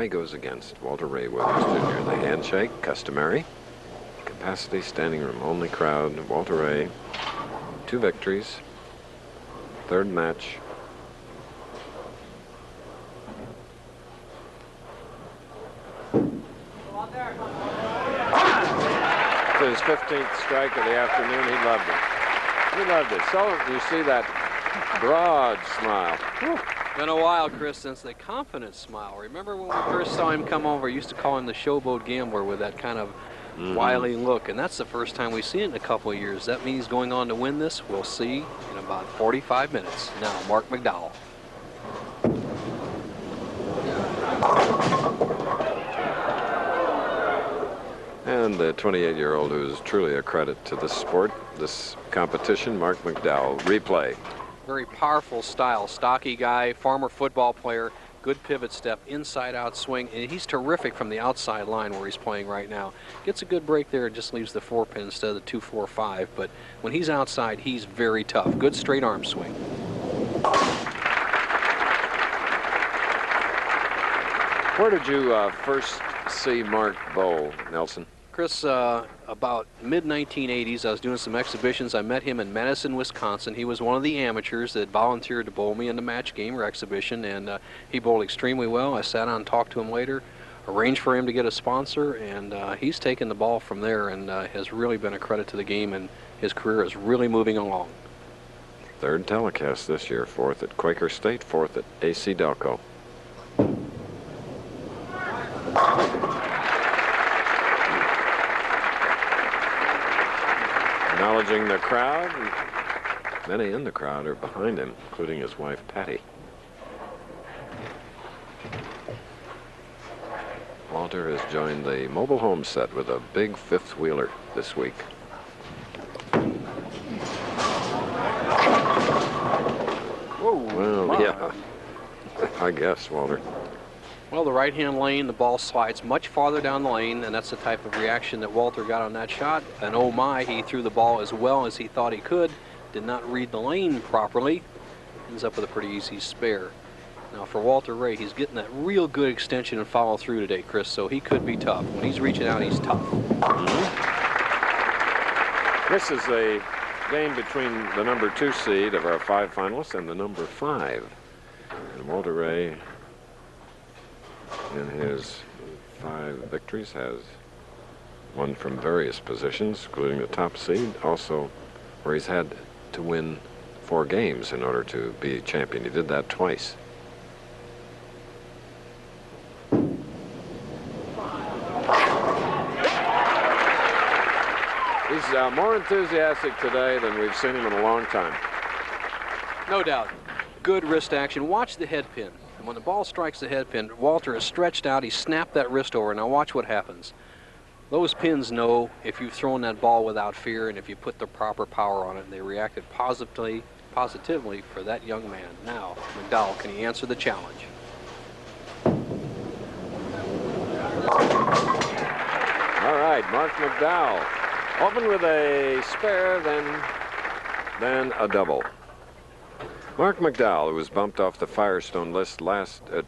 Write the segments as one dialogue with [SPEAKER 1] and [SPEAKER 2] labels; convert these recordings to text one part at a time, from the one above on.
[SPEAKER 1] Ray goes against Walter Ray Williams Jr. The handshake, customary. Capacity, standing room only crowd. Walter Ray, 2 victories. 3rd match. His 15th strike of the afternoon. He loved it. He loved it. So you see that broad smile. Whew.
[SPEAKER 2] Been a while, Chris, since the confident smile. Remember when we first saw him come over, we used to call him the showboat gambler with that kind of wily look, and that's the first time we've seen it in a couple of years. That means going on to win this, we'll see in about 45 minutes. Now, Marc Mcdowell.
[SPEAKER 1] And the 28-year-old who's truly a credit to this sport, this competition, Marc Mcdowell. Replay.
[SPEAKER 2] Very powerful style, stocky guy, former football player, good pivot step, inside-out swing, and he's terrific from the outside line where he's playing right now. Gets a good break there and just leaves the 4-pin instead of the 2-4-5, but when he's outside, he's very tough. Good straight arm swing.
[SPEAKER 1] Where did you first see Marc bowl, Nelson?
[SPEAKER 2] Chris, about mid-1980s, I was doing some exhibitions. I met him in Madison, Wisconsin. He was one of the amateurs that volunteered to bowl me in the match game or exhibition, and he bowled extremely well. I sat down and talked to him later, arranged for him to get a sponsor, and he's taken the ball from there and has really been a credit to the game, and his career is really moving along.
[SPEAKER 1] 3rd telecast this year, 4th at Quaker State, 4th at AC Delco. Acknowledging the crowd. Many in the crowd are behind him, including his wife, Patty. Walter has joined the mobile home set with a big 5th wheeler this week. Whoa, well, yeah, I guess, Walter.
[SPEAKER 2] Well, the right-hand lane, the ball slides much farther down the lane, and that's the type of reaction that Walter got on that shot. And oh my, he threw the ball as well as he thought he could, did not read the lane properly, ends up with a pretty easy spare. Now for Walter Ray, he's getting that real good extension and follow through today, Chris, so he could be tough. When he's reaching out, he's tough.
[SPEAKER 1] This is a game between the number 2 seed of our 5 finalists and the number 5. And Walter Ray, in his 5 victories, has won from various positions, including the top seed, also where he's had to win 4 games in order to be champion. He did that twice. He's more enthusiastic today than we've seen him in a long time.
[SPEAKER 2] No doubt. Good wrist action. Watch the head pin. And when the ball strikes the head pin, Walter is stretched out. He snapped that wrist over. Now watch what happens. Those pins know if you've thrown that ball without fear and if you put the proper power on it, and they reacted positively for that young man. Now, Mcdowell, can he answer the challenge?
[SPEAKER 1] All right, Marc Mcdowell. Open with a spare, then a double. Marc Mcdowell, who was bumped off the Firestone list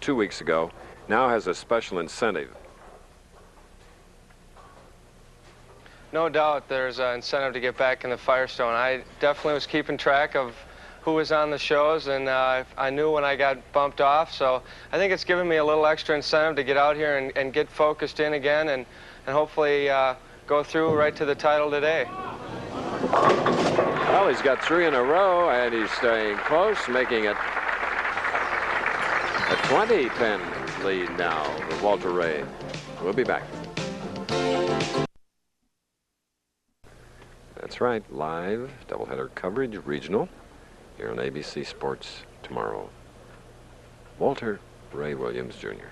[SPEAKER 1] 2 weeks ago, now has a special incentive.
[SPEAKER 3] No doubt there's an incentive to get back in the Firestone. I definitely was keeping track of who was on the shows, and I knew when I got bumped off, so I think it's given me a little extra incentive to get out here and get focused in again and hopefully go through right to the title today.
[SPEAKER 1] Well, he's got 3 in a row, and he's staying close, making it a 20-pin lead now with Walter Ray. We'll be back. That's right, live doubleheader coverage, regional, here on ABC Sports tomorrow. Walter Ray Williams Jr.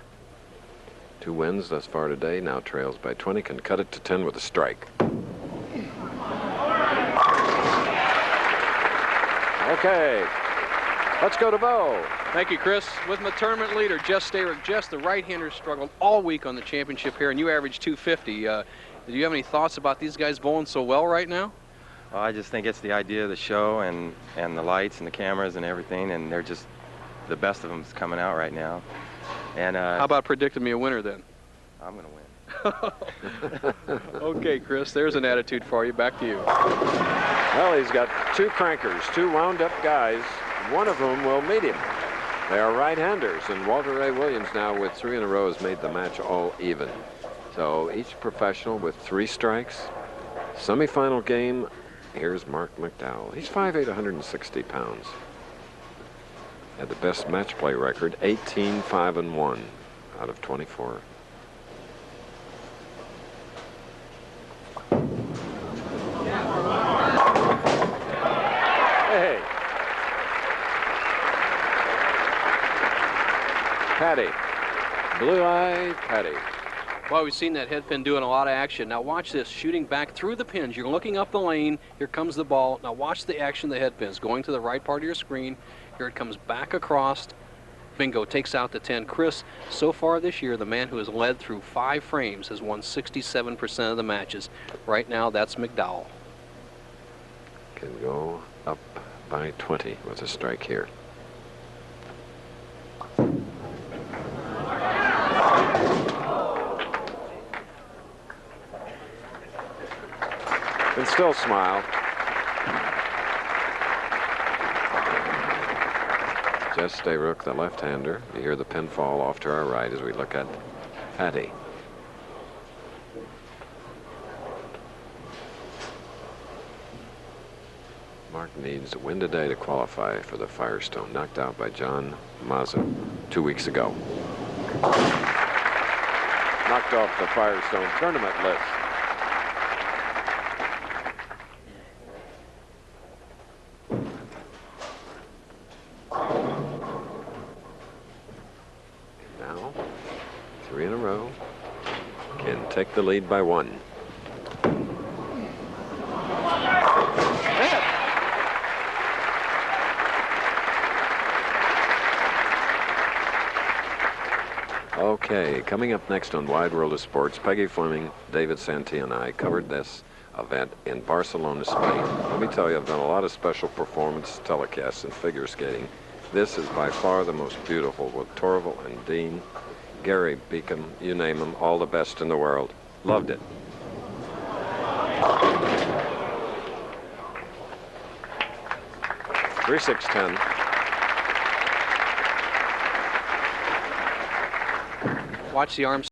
[SPEAKER 1] 2 wins thus far today, now trails by 20, can cut it to 10 with a strike. Okay, let's go to Bo.
[SPEAKER 2] Thank you, Chris. With my tournament leader, Jess Stayrick. Jess, the right-hander struggled all week on the championship here, and you averaged 250. Do you have any thoughts about these guys bowling so well right now?
[SPEAKER 4] Well, I just think it's the idea of the show and the lights and the cameras and everything, and they're just the best of them's coming out right now. And
[SPEAKER 2] How about predicting me a winner then?
[SPEAKER 4] I'm going to win.
[SPEAKER 2] Okay, Chris, there's an attitude for you. Back to you.
[SPEAKER 1] Well, he's got two crankers, two wound-up guys, one of whom will meet him. They are right-handers, and Walter Ray Williams now with 3 in a row has made the match all even. So each professional with 3 strikes. Semifinal game, here's Marc Mcdowell. He's 5'8", 160 pounds. Had the best match play record, 18-5-1 out of 24. Hey. Patty. Blue-eyed Patty.
[SPEAKER 2] Well, we've seen that head pin doing a lot of action. Now watch this, shooting back through the pins. You're looking up the lane. Here comes the ball. Now watch the action of the head pins. Going to the right part of your screen. Here it comes back across. Bingo, takes out the 10. Chris, so far this year, the man who has led through 5 frames has won 67% of the matches. Right now, that's Mcdowell.
[SPEAKER 1] Can go up by 20 with a strike here. And still smile. Jess Stayrook, the left-hander. You hear the pin fall off to our right as we look at Patty. Marc needs a win today to qualify for the Firestone, knocked out by John Mazza 2 weeks ago. Knocked off the Firestone tournament list. Now, 3 in a row. Can take the lead by 1. Okay, coming up next on Wide World of Sports, Peggy Fleming, David Santee, and I covered this event in Barcelona, Spain. Let me tell you, I've done a lot of special performance telecasts in figure skating. This is by far the most beautiful, with Torval and Dean, Gary Beacom, you name them, all the best in the world. Loved it. Three, 6, 10.
[SPEAKER 2] Watch the arms.